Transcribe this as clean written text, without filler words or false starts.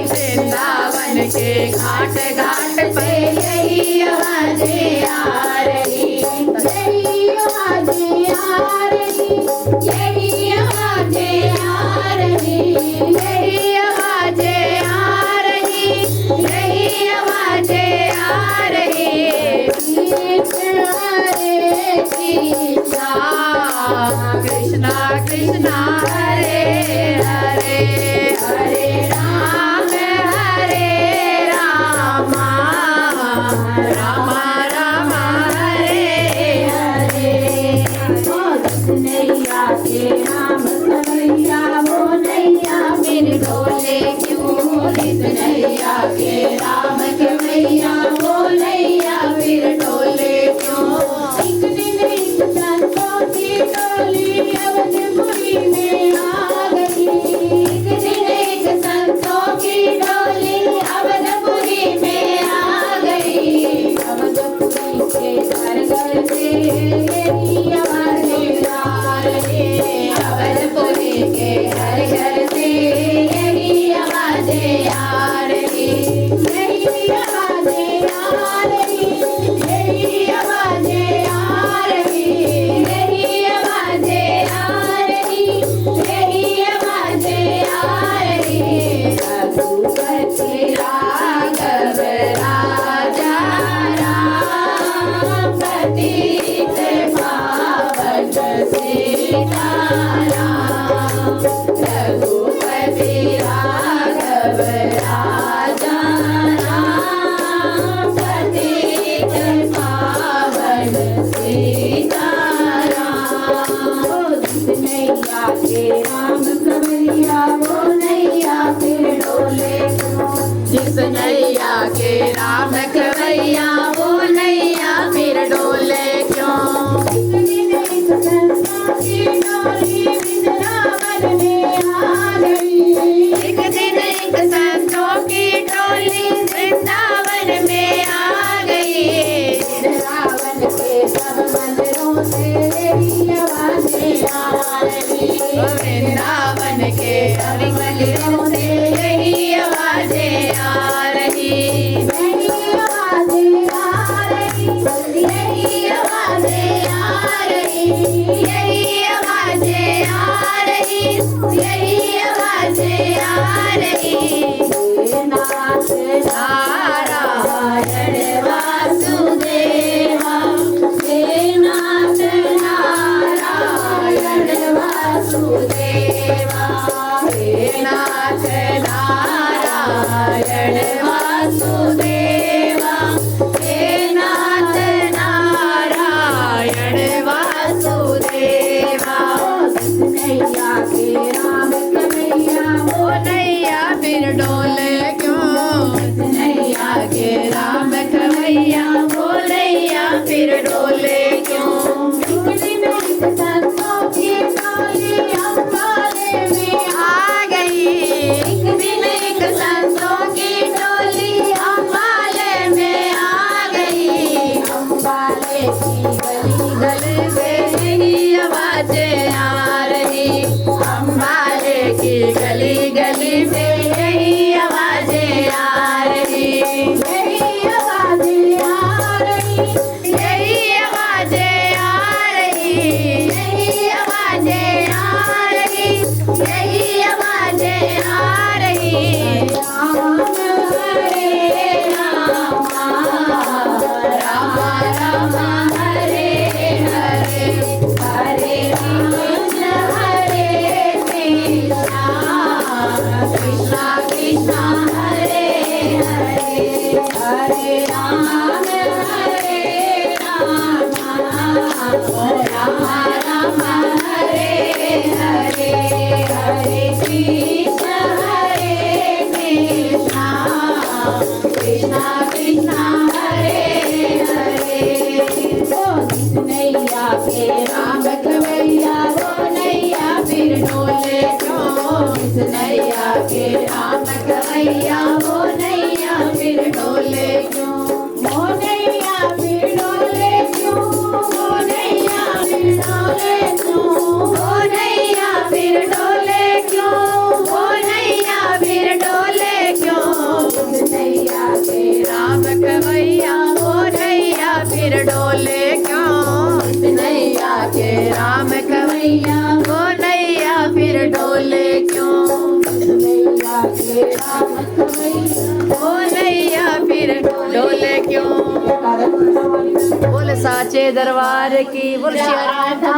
वृंदावन के घाट घाट पे यही आवाजें आ रही, यही आवाजें आ रही, यही आवाजें आ रही, यही आवाजें आ रही, यही आवाजें आ रही। कृष्णा कृष्णा हरे हरे, हरे राम राम राम हरे हरे। नैया के राम कन्हैया वो नैया फिर डोले क्यों, इस नैया के राम कन्हैया वो नैया फिर डोले क्यों। एक दिन एक संतों की डोली अवधपुरी में आ गई, एक दिन एक संतों की डोली अवधपुरी में आ गई। अवधपुरी के घर घर से यही आवाजें आ रही, अवधपुरी के घर घर से यही आवाजें आ रही, यही आवाजें आ रही, यही आवाजें आ रही, यही आवाजें आ रही, यही आवाजें आ रही। रघुपति राघव राजा राम, पतित पावन सीताराम। रघुपति राघव राजा राम, पतित पावन सीताराम। नैया के राम कन्हैया वो नैया फिर डोले क्यों, जिस नैया के राम कन्हैया वो नैया फिर डोले क्यों। एक दिन एक संतों की डोली वृंदावन में आ गई, एक दिन एक संतों की डोली वृंदावन में आ गई। वृंदावन के सब मंदिरों से यही आवाजें आ रही, वृंदावन के सब मंदिरों से यही आवाजें आ रही, यही आवाजें आ रही, यही आवाजें आ रही, यही आवाजें आ रही, यही आवाजें आ रही। नाथ नारायण वासुदेवा, हे नाथ नारायण वासुदेवा, हे नाथ नारायण वासुदेवा, हे नाथ नारायण वासुदेवा। नैया के राम कन्हैया वो नैया फिर डोले क्यों, नैया के राम कन्हैया वो नैया फिर डोले क्यों। एक दिन एक संतों की डोली अम्बाले में आ गई, एक दिन एक संतों की डोली अम्बाले में आ गई। अम्बाले की गली गली से यही आवाजें आ रही, अम्बाले की गली गली से यही आवाजें आ रही, यही आवाजें आ रही, यही आवाजें आ रही, यही आवाजें आ रही, यही आवाजें आ रही। कन्हैया वो नैया फिर डोले क्यों, वो नैया फिर डोले क्यों, वो नैया फिर डोले क्यों, वो नैया फिर डोले क्यों, वो नैया फिर डोले क्यों। उस नैया के राम कन्हैया वो नैया फिर डोले क्यों, उस नैया के राम कन्हैया वो नैया फिर डोले क्यों, नैया के राम कन्हैया वो नैया फिर डोले क्यों। बोल साचे दरबार की, बोल राधा